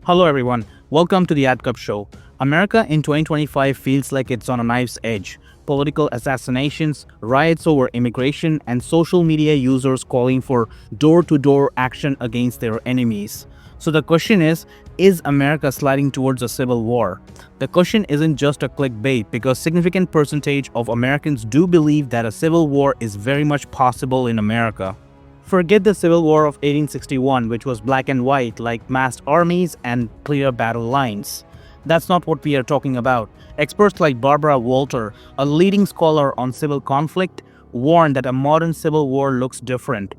Hello everyone, welcome to the Ad Cup Show. America in 2025 feels like it's on a knife's edge. Political assassinations, riots over immigration, and social media users calling for door-to-door action against their enemies. So the question is America sliding towards a civil war? The question isn't just a clickbait because significant percentage of Americans do believe that a civil war is very much possible in America. Forget the Civil War of 1861, which was black and white, like massed armies and clear battle lines. That's not what we are talking about. Experts like Barbara Walter, a leading scholar on civil conflict, warn that a modern civil war looks different.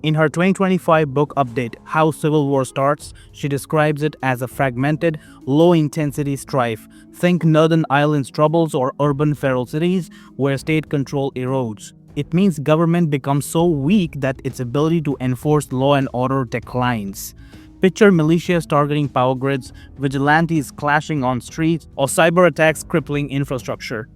In her 2025 book update, How Civil War Starts, she describes it as a fragmented, low-intensity strife. Think Northern Ireland's troubles or urban feral cities where state control erodes. It means government becomes so weak that its ability to enforce law and order declines. Picture militias targeting power grids, vigilantes clashing on streets, or cyber attacks crippling infrastructure.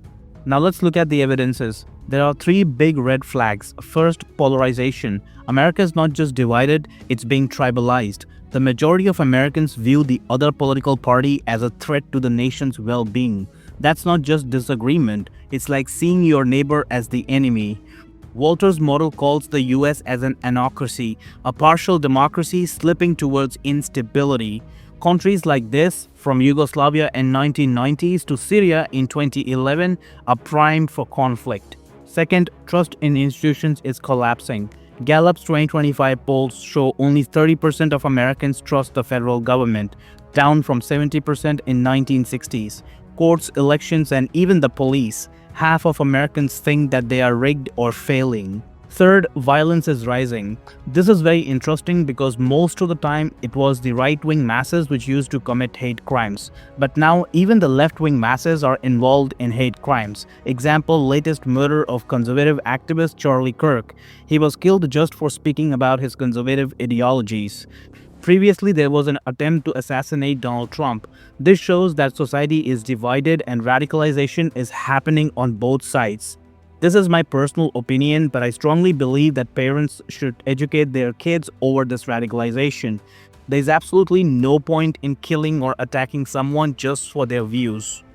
Now let's look at the evidences. There are three big red flags. First, polarization. America is not just divided, it's being tribalized. The majority of Americans view the other political party as a threat to the nation's well-being. That's not just disagreement, it's like seeing your neighbor as the enemy. Walter's model calls the US as an anocracy, a partial democracy slipping towards instability. Countries like this, from Yugoslavia in 1990s to Syria in 2011, are primed for conflict. Second, trust in institutions is collapsing. Gallup's 2025 polls show only 30% of Americans trust the federal government, down from 70% in 1960s. Courts, elections, and even the police. Half of Americans think that they are rigged or failing. Third, violence is rising. This is very interesting because most of the time it was the right-wing masses which used to commit hate crimes. But now even the left-wing masses are involved in hate crimes. Example, latest murder of conservative activist Charlie Kirk. He was killed just for speaking about his conservative ideologies. Previously, there was an attempt to assassinate Donald Trump. This shows that society is divided and radicalization is happening on both sides. This is my personal opinion, but I strongly believe that parents should educate their kids over this radicalization. There is absolutely no point in killing or attacking someone just for their views.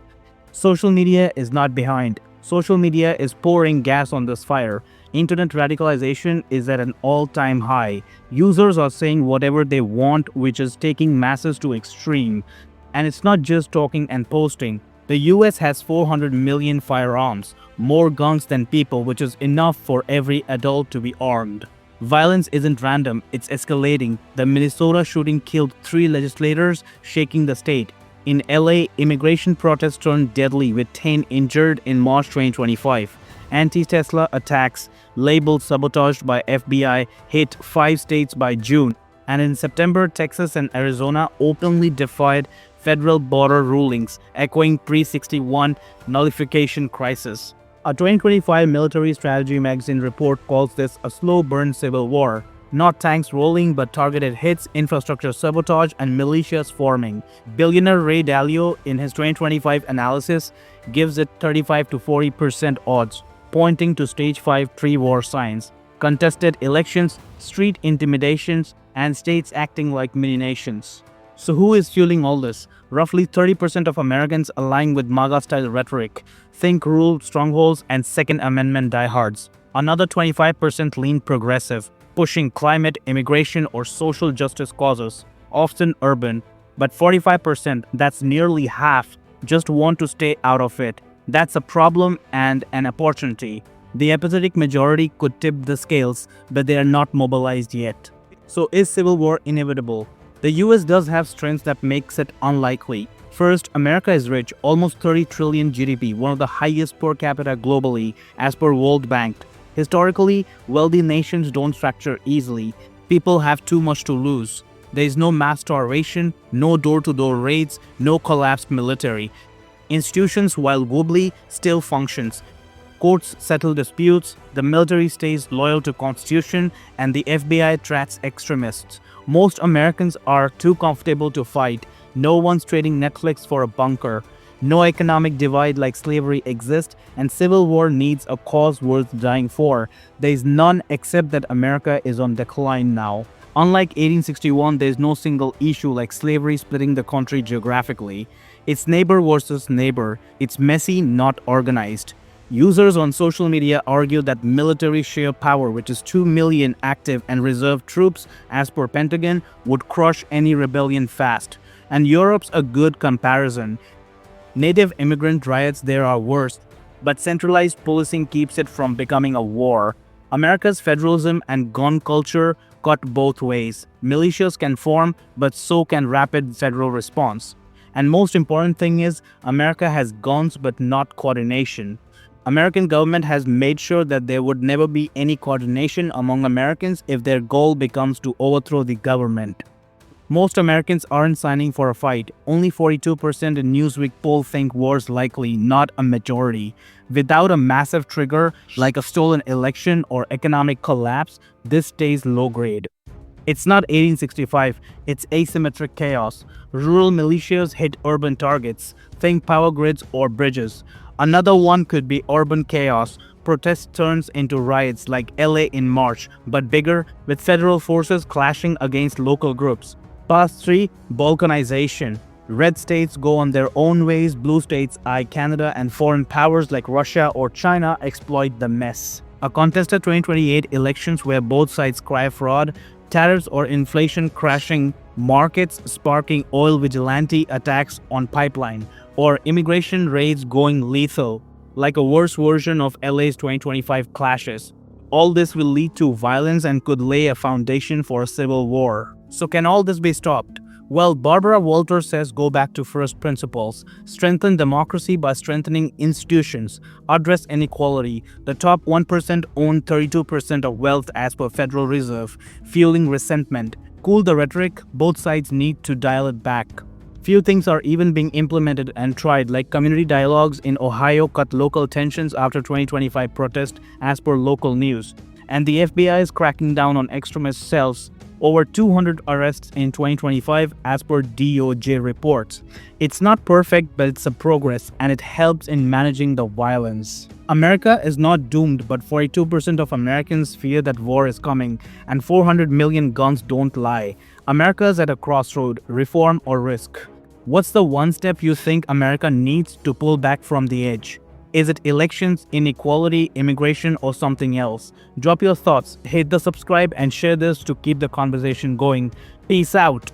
Social media is not behind. Social media is pouring gas on this fire. Internet radicalization is at an all-time high. Users are saying whatever they want, which is taking masses to extreme. And it's not just talking and posting. The US has 400 million firearms, more guns than people, which is enough for every adult to be armed. Violence isn't random, it's escalating. The Minnesota shooting killed 3 legislators, shaking the state. In LA, immigration protests turned deadly with 10 injured in March 2025. Anti-Tesla attacks, labeled sabotaged by FBI, hit 5 states by June. And in September, Texas and Arizona openly defied federal border rulings, echoing pre-61 nullification crisis. A 2025 military strategy magazine report calls this a slow burn civil war. Not tanks rolling, but targeted hits, infrastructure sabotage, and militias forming. Billionaire Ray Dalio, in his 2025 analysis, gives it 35 to 40% odds, pointing to stage 5 pre-war signs. Contested elections, street intimidations, and states acting like mini-nations. So who is fueling all this? Roughly 30% of Americans align with MAGA-style rhetoric. Think rule strongholds and Second Amendment diehards. Another 25% lean progressive, pushing climate, immigration, or social justice causes, often urban. But 45%, that's nearly half, just want to stay out of it. That's a problem and an opportunity. The apathetic majority could tip the scales, but they are not mobilized yet. So is civil war inevitable? The US does have strengths that makes it unlikely. First, America is rich, almost 30 trillion GDP, one of the highest per capita globally, as per World Bank. Historically, wealthy nations don't fracture easily. People have too much to lose. There is no mass starvation, no door-to-door raids, no collapsed military. Institutions, while wobbly, still functions. Courts settle disputes, the military stays loyal to constitution, and the FBI tracks extremists. Most Americans are too comfortable to fight. No one's trading Netflix for a bunker. No economic divide like slavery exists, and civil war needs a cause worth dying for. There is none except that America is on decline now. Unlike 1861, there is no single issue like slavery splitting the country geographically. It's neighbor versus neighbor. It's messy, not organized. Users on social media argue that military sheer power, which is 2 million active and reserve troops as per Pentagon, would crush any rebellion fast. And Europe's a good comparison. Native immigrant riots there are worse, but centralized policing keeps it from becoming a war. America's federalism and gun culture cut both ways. Militias can form, but so can rapid federal response. And most important thing is, America has guns but not coordination. American government has made sure that there would never be any coordination among Americans if their goal becomes to overthrow the government. Most Americans aren't signing for a fight. Only 42% in Newsweek poll think war's likely, not a majority. Without a massive trigger like a stolen election or economic collapse, this stays low grade. It's not 1865, it's asymmetric chaos. Rural militias hit urban targets. Think power grids or bridges. Another one could be urban chaos. Protest turns into riots like LA in March, but bigger, with federal forces clashing against local groups. Path 3. Balkanization. Red states go on their own ways, blue states eye Canada, and foreign powers like Russia or China exploit the mess. A contested 2028 elections where both sides cry fraud, tariffs or inflation crashing markets sparking oil vigilante attacks on pipeline, or immigration raids going lethal, like a worse version of LA's 2025 clashes. All this will lead to violence and could lay a foundation for a civil war. So can all this be stopped? Well, Barbara Walters says go back to first principles. Strengthen democracy by strengthening institutions. Address inequality. The top 1% own 32% of wealth as per Federal Reserve, fueling resentment. Cool the rhetoric. Both sides need to dial it back. Few things are even being implemented and tried, like community dialogues in Ohio cut local tensions after 2025 protest as per local news. And the FBI is cracking down on extremist cells. Over 200 arrests in 2025 as per DOJ reports. It's not perfect, but it's a progress and it helps in managing the violence. America is not doomed, but 42% of Americans fear that war is coming, and 400 million guns don't lie. America is at a crossroad, reform or risk. What's the one step you think America needs to pull back from the edge? Is it elections, inequality, immigration, or something else? Drop your thoughts, hit the subscribe and share this to keep the conversation going. Peace out.